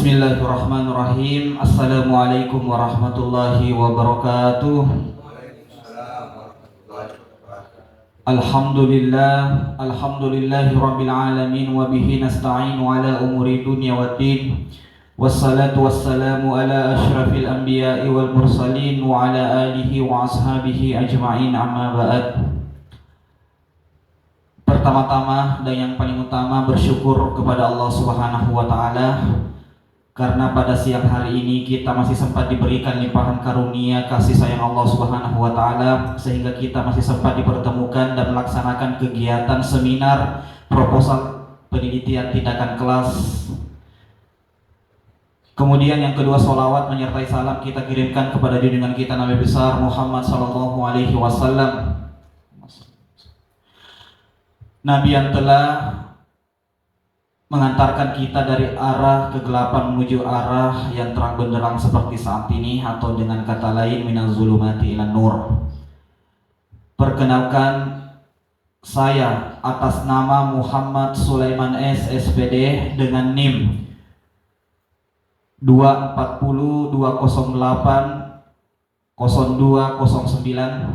Bismillahirrahmanirrahim. Assalamualaikum warahmatullahi wabarakatuh. Alhamdulillahi rabbil alamin wa bihi nasta'inu ala umuri dunya waddin. Wassalatu wassalamu ala asyrafil anbiya'i wal mursalin wa ala alihi wa ashabihi ajma'in, amma ba'd. Pertama-tama dan yang paling utama bersyukur kepada Allah Subhanahu wa taala karena pada siang hari ini kita masih sempat diberikan limpahan karunia kasih sayang Allah Subhanahu wa taala sehingga kita masih sempat dipertemukan dan melaksanakan kegiatan seminar proposal penelitian tindakan kelas. Kemudian yang kedua, sholawat menyertai salam kita kirimkan kepada junjungan kita Nabi besar Muhammad sallallahu alaihi wasallam, Nabi yang telah mengantarkan kita dari arah kegelapan menuju arah yang terang benderang seperti saat ini, atau dengan kata lain minaz zulumati ilan nur. Perkenalkan, saya atas nama Muhammad Sulaiman S. SPD dengan NIM 240-208-0209,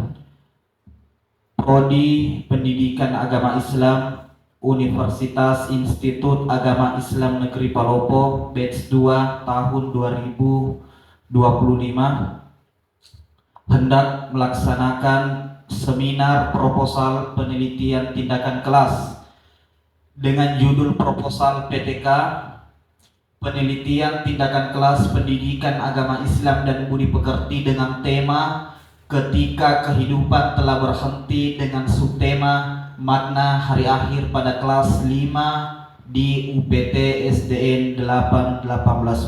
Prodi Pendidikan Agama Islam, Universitas Institut Agama Islam Negeri Palopo, batch 2 tahun 2025, hendak melaksanakan seminar proposal penelitian tindakan kelas dengan judul proposal PTK penelitian tindakan kelas pendidikan agama Islam dan budi pekerti dengan tema ketika kehidupan telah berhenti, dengan subtema makna hari akhir pada kelas 5 di UPT SDN 818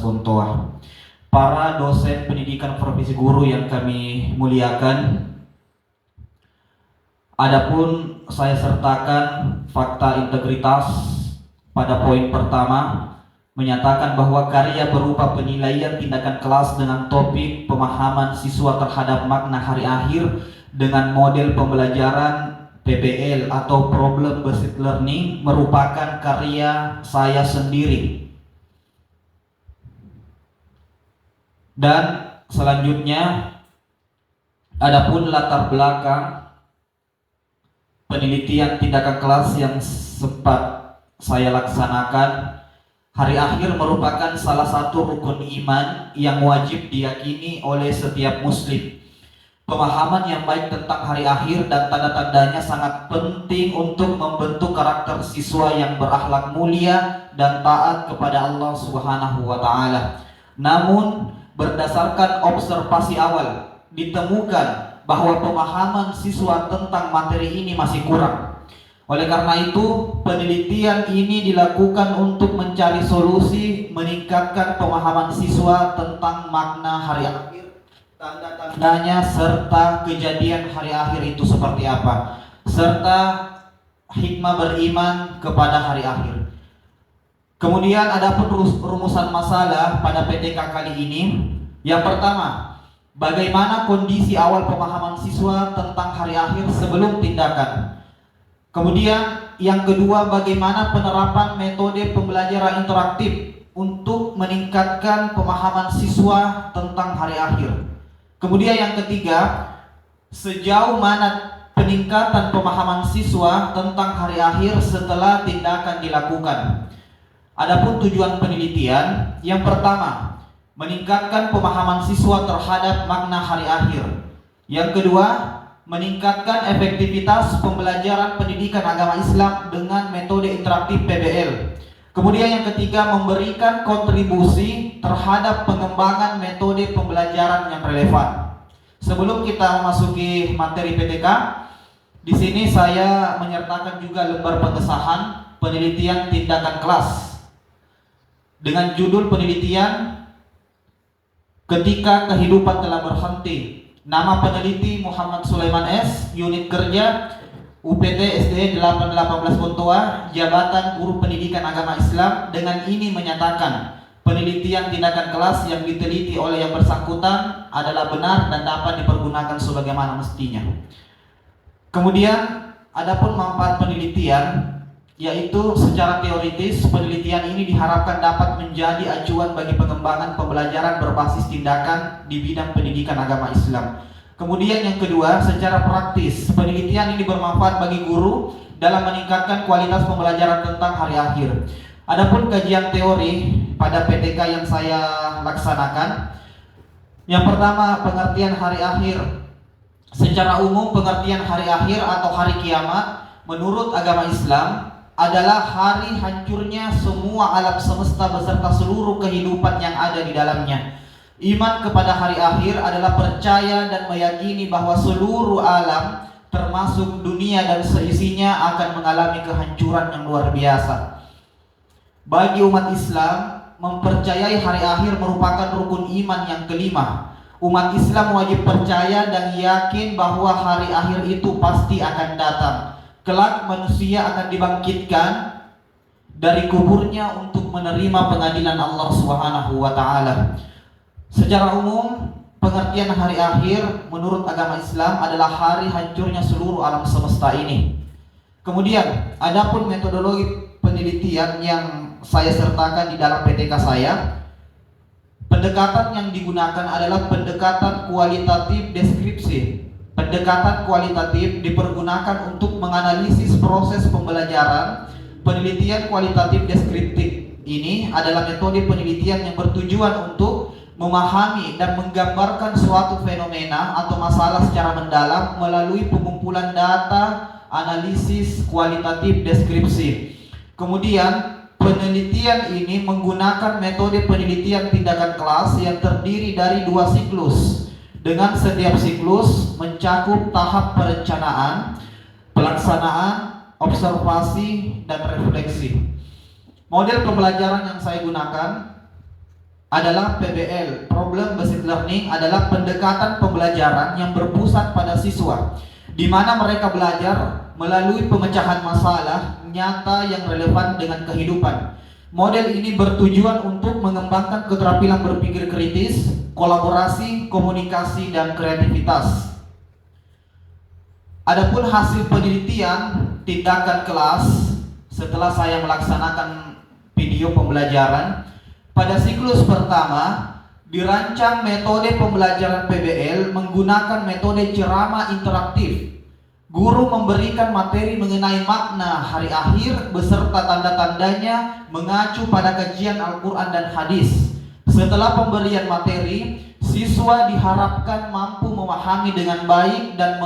Bontoa. Para dosen pendidikan profesi guru yang kami muliakan, adapun saya sertakan fakta integritas pada poin pertama, menyatakan bahwa karya berupa penilaian tindakan kelas dengan topik pemahaman siswa terhadap makna hari akhir dengan model pembelajaran PBL atau Problem Based Learning merupakan karya saya sendiri. Dan selanjutnya, adapun latar belakang penelitian tindakan kelas yang sempat saya laksanakan, hari akhir merupakan salah satu rukun iman yang wajib diyakini oleh setiap muslim. Pemahaman yang baik tentang hari akhir dan tanda-tandanya sangat penting untuk membentuk karakter siswa yang berakhlak mulia dan taat kepada Allah Subhanahu wa taala. Namun, berdasarkan observasi awal, ditemukan bahwa pemahaman siswa tentang materi ini masih kurang. Oleh karena itu, penelitian ini dilakukan untuk mencari solusi meningkatkan pemahaman siswa tentang makna hari akhir, tanda-tandanya, serta kejadian hari akhir itu seperti apa, serta hikmah beriman kepada hari akhir. Kemudian ada rumusan masalah pada PTK kali ini. Yang pertama, bagaimana kondisi awal pemahaman siswa tentang hari akhir sebelum tindakan. Kemudian yang kedua, bagaimana penerapan metode pembelajaran interaktif untuk meningkatkan pemahaman siswa tentang hari akhir. Kemudian yang ketiga, sejauh mana peningkatan pemahaman siswa tentang hari akhir setelah tindakan dilakukan. Adapun tujuan penelitian, yang pertama, meningkatkan pemahaman siswa terhadap makna hari akhir. Yang kedua, meningkatkan efektivitas pembelajaran pendidikan agama Islam dengan metode interaktif PBL. Kemudian yang ketiga, memberikan kontribusi terhadap pengembangan metode pembelajaran yang relevan. Sebelum kita memasuki materi PTK, di sini saya menyertakan juga lembar pengesahan penelitian tindakan kelas dengan judul penelitian ketika kehidupan telah berhenti. Nama peneliti Muhammad Sulaiman S, unit kerja UPT SDN 818 Bontoa, jabatan guru pendidikan agama Islam. Dengan ini menyatakan penelitian tindakan kelas yang diteliti oleh yang bersangkutan adalah benar dan dapat dipergunakan sebagaimana mestinya. Kemudian adapun manfaat penelitian yaitu secara teoritis penelitian ini diharapkan dapat menjadi acuan bagi pengembangan pembelajaran berbasis tindakan di bidang pendidikan agama Islam. Kemudian yang kedua, secara praktis penelitian ini bermanfaat bagi guru dalam meningkatkan kualitas pembelajaran tentang hari akhir. Adapun kajian teori pada PTK yang saya laksanakan, yang pertama pengertian hari akhir. Secara umum pengertian hari akhir atau hari kiamat menurut agama Islam adalah hari hancurnya semua alam semesta beserta seluruh kehidupan yang ada di dalamnya. Iman kepada hari akhir adalah percaya dan meyakini bahwa seluruh alam termasuk dunia dan seisinya akan mengalami kehancuran yang luar biasa. Bagi umat Islam, mempercayai hari akhir merupakan rukun iman yang kelima. Umat Islam wajib percaya dan yakin bahwa hari akhir itu pasti akan datang. Kelak manusia akan dibangkitkan dari kuburnya untuk menerima pengadilan Allah Subhanahu wa taala. Secara umum, pengertian hari akhir menurut agama Islam adalah hari hancurnya seluruh alam semesta ini. Kemudian, adapun metodologi penelitian yang saya sertakan di dalam PTK saya, pendekatan yang digunakan adalah pendekatan kualitatif deskripsi. Pendekatan kualitatif dipergunakan untuk menganalisis proses pembelajaran. Penelitian kualitatif deskriptif ini adalah metode penelitian yang bertujuan untuk memahami dan menggambarkan suatu fenomena atau masalah secara mendalam melalui pengumpulan data analisis kualitatif deskripsi. Kemudian penelitian ini menggunakan metode penelitian tindakan kelas yang terdiri dari 2 siklus, dengan setiap siklus mencakup tahap perencanaan, pelaksanaan, observasi, dan refleksi. Model pembelajaran yang saya gunakan adalah PBL, Problem Based Learning, adalah pendekatan pembelajaran yang berpusat pada siswa, di mana mereka belajar melalui pemecahan masalah nyata yang relevan dengan kehidupan. Model ini bertujuan untuk mengembangkan keterampilan berpikir kritis, kolaborasi, komunikasi, dan kreativitas. Adapun hasil penelitian tindakan kelas setelah saya melaksanakan video pembelajaran, pada siklus pertama dirancang metode pembelajaran PBL menggunakan metode ceramah interaktif. Guru memberikan materi mengenai makna hari akhir beserta tanda-tandanya mengacu pada kajian Al-Quran dan hadis. Setelah pemberian materi, siswa diharapkan mampu memahami dengan baik dan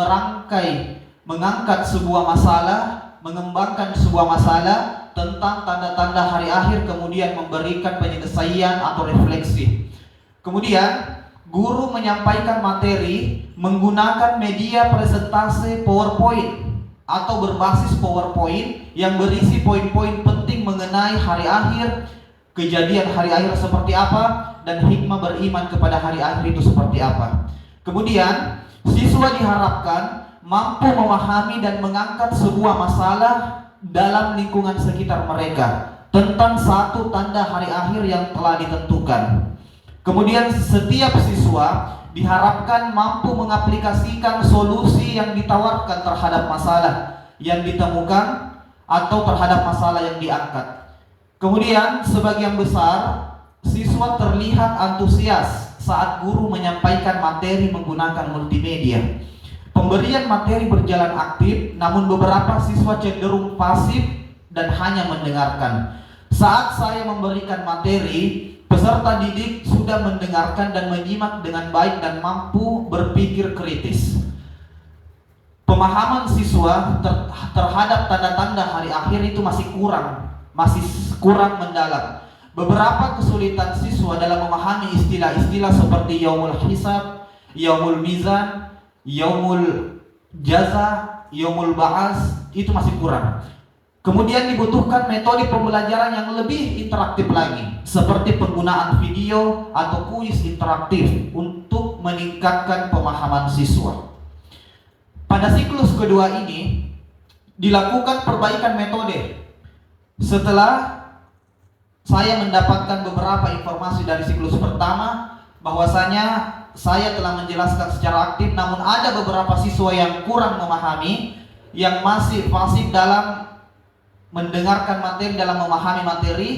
mengangkat sebuah masalah, mengembangkan sebuah masalah tentang tanda-tanda hari akhir, kemudian memberikan penyelesaian atau refleksi. Kemudian guru menyampaikan materi menggunakan media presentasi PowerPoint atau berbasis PowerPoint yang berisi poin-poin penting mengenai hari akhir, kejadian hari akhir seperti apa, dan hikmah beriman kepada hari akhir itu seperti apa. Kemudian siswa diharapkan mampu memahami dan mengangkat sebuah masalah dalam lingkungan sekitar mereka tentang satu tanda hari akhir yang telah ditentukan. Kemudian setiap siswa diharapkan mampu mengaplikasikan solusi yang ditawarkan terhadap masalah yang ditemukan atau terhadap masalah yang diangkat. Kemudian sebagian besar siswa terlihat antusias saat guru menyampaikan materi menggunakan multimedia. Pemberian materi berjalan aktif, namun beberapa siswa cenderung pasif dan hanya mendengarkan. Saat saya memberikan materi, peserta didik sudah mendengarkan dan menyimak dengan baik dan mampu berpikir kritis. Pemahaman siswa terhadap tanda-tanda hari akhir itu masih kurang mendalam. Beberapa kesulitan siswa dalam memahami istilah-istilah seperti yaumul hisab, yaumul mizan, yaumul jaza, yaumul ba'as, itu masih kurang. Kemudian dibutuhkan metode pembelajaran yang lebih interaktif lagi, seperti penggunaan video atau kuis interaktif untuk meningkatkan pemahaman siswa. Pada siklus kedua ini dilakukan perbaikan metode. Setelah saya mendapatkan beberapa informasi dari siklus pertama, bahwasanya saya telah menjelaskan secara aktif, namun ada beberapa siswa yang kurang memahami, yang masih pasif dalam mendengarkan materi, dalam memahami materi,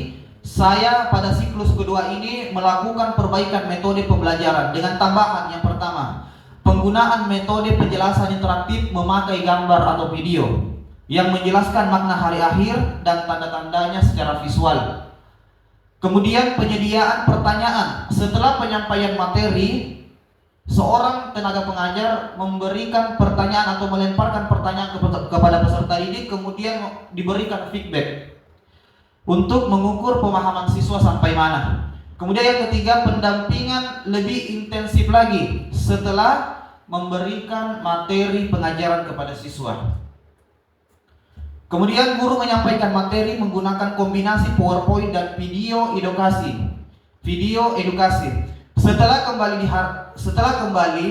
saya pada siklus kedua ini melakukan perbaikan metode pembelajaran dengan tambahan yang pertama, penggunaan metode penjelasan interaktif memakai gambar atau video yang menjelaskan makna hari akhir dan tanda-tandanya secara visual. Kemudian penyediaan pertanyaan. Setelah penyampaian materi, seorang tenaga pengajar memberikan pertanyaan atau melemparkan pertanyaan kepada peserta didik, kemudian diberikan feedback untuk mengukur pemahaman siswa sampai mana. Kemudian yang ketiga, pendampingan lebih intensif lagi setelah memberikan materi pengajaran kepada siswa. Kemudian guru menyampaikan materi menggunakan kombinasi PowerPoint dan video edukasi. Setelah kembali,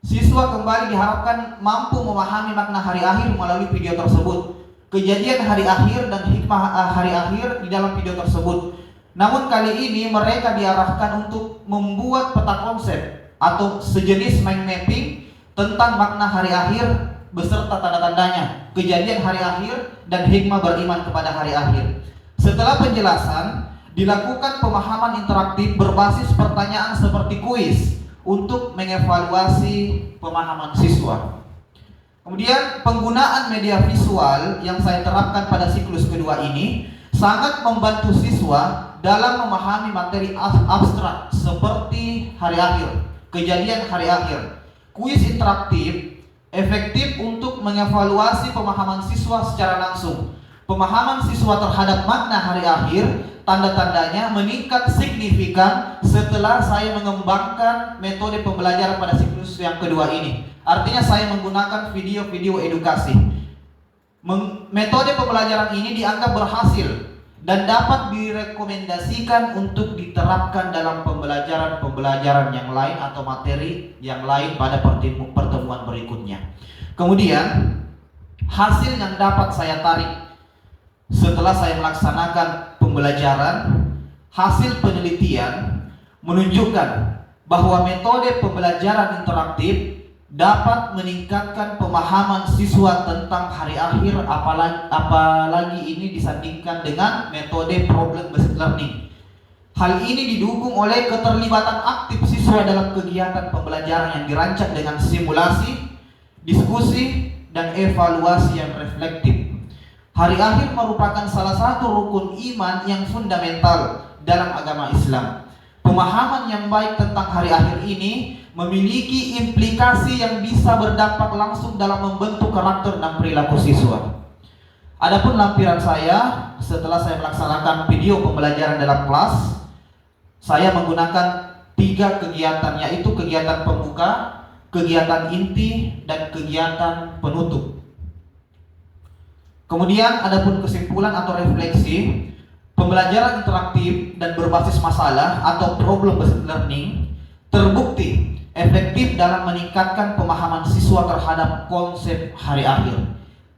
siswa kembali diharapkan mampu memahami makna hari akhir melalui video tersebut, kejadian hari akhir dan hikmah hari akhir di dalam video tersebut. Namun kali ini mereka diarahkan untuk membuat peta konsep atau sejenis mind mapping tentang makna hari akhir beserta tanda-tandanya, kejadian hari akhir dan hikmah beriman kepada hari akhir. Setelah penjelasan, dilakukan pemahaman interaktif berbasis pertanyaan seperti kuis untuk mengevaluasi pemahaman siswa. Kemudian penggunaan media visual yang saya terapkan pada siklus kedua ini sangat membantu siswa dalam memahami materi abstrak seperti hari akhir, kejadian hari akhir. Kuis interaktif efektif untuk mengevaluasi pemahaman siswa secara langsung. Pemahaman siswa terhadap makna hari akhir, tanda-tandanya meningkat signifikan setelah saya mengembangkan metode pembelajaran pada siklus yang kedua ini. Artinya saya menggunakan video-video edukasi. Metode pembelajaran ini dianggap berhasil dan dapat direkomendasikan untuk diterapkan dalam pembelajaran yang lain atau materi yang lain pada pertemuan berikutnya. Kemudian hasil yang dapat saya tarik setelah saya melaksanakan pembelajaran, hasil penelitian menunjukkan bahwa metode pembelajaran interaktif dapat meningkatkan pemahaman siswa tentang hari akhir, apalagi ini disandingkan dengan metode problem based learning. Hal ini didukung oleh keterlibatan aktif siswa dalam kegiatan pembelajaran yang dirancang dengan simulasi, diskusi, dan evaluasi yang reflektif. Hari akhir merupakan salah satu rukun iman yang fundamental dalam agama Islam. Pemahaman yang baik tentang hari akhir ini memiliki implikasi yang bisa berdampak langsung dalam membentuk karakter dan perilaku siswa. Adapun lampiran saya setelah saya melaksanakan video pembelajaran dalam kelas, saya menggunakan 3 kegiatan, yaitu kegiatan pembuka, kegiatan inti, dan kegiatan penutup. Kemudian adapun kesimpulan atau refleksi, pembelajaran interaktif dan berbasis masalah atau problem based learning terbukti efektif dalam meningkatkan pemahaman siswa terhadap konsep hari akhir.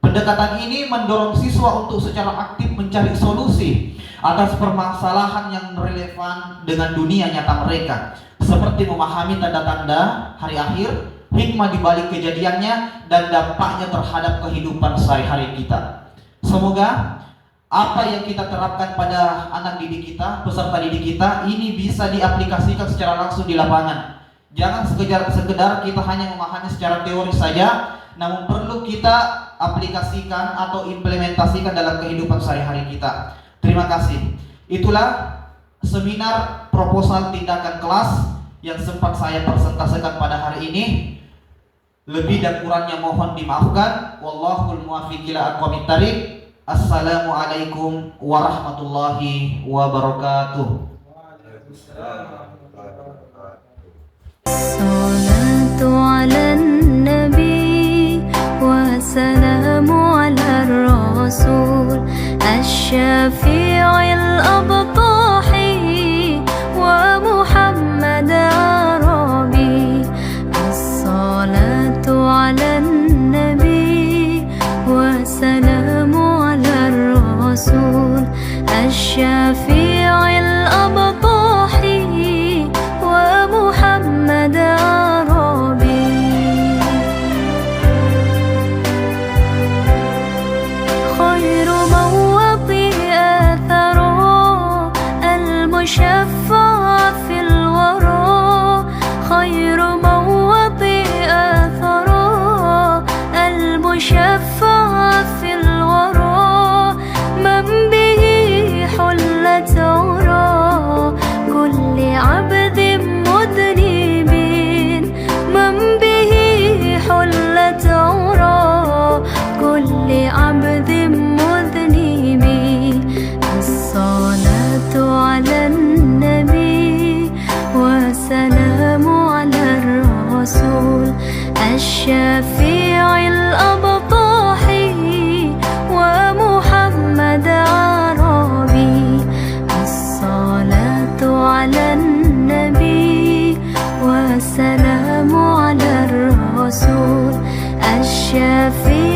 Pendekatan ini mendorong siswa untuk secara aktif mencari solusi atas permasalahan yang relevan dengan dunia nyata mereka, seperti memahami tanda-tanda hari akhir, hikmah di balik kejadiannya, dan dampaknya terhadap kehidupan sehari-hari kita. Semoga apa yang kita terapkan pada anak didik kita, peserta didik kita, ini bisa diaplikasikan secara langsung di lapangan. Jangan sekedar kita hanya memahami secara teori saja, namun perlu kita aplikasikan atau implementasikan dalam kehidupan sehari-hari kita. Terima kasih. Itulah seminar proposal tindakan kelas yang sempat saya presentasikan pada hari ini. Lebih dan kurangnya mohon dimaafkan. Wallahul muwaffiq ila aqwamit thariq. Assalamualaikum warahmatullahi wabarakatuh. Salatu ala nabi wa salamu ala rasul asy-syafi'il abtahi wa Muhammad arabi. As-salatu ala nabi wa salamu ala rasul asy-syafi'il abtahi wa Muhammad arabi. Khairu المشفع في الورى خير من وطئ ثرى المشفع في الورى من به حلت عرى كل عبد مذنب من به حلت عرى كل عبد مذنب الصلاة على النبي وسلام على الرسول الشفيع الأبطاحي ومحمد عربي الصلاة على النبي وسلام على الرسول الشفيع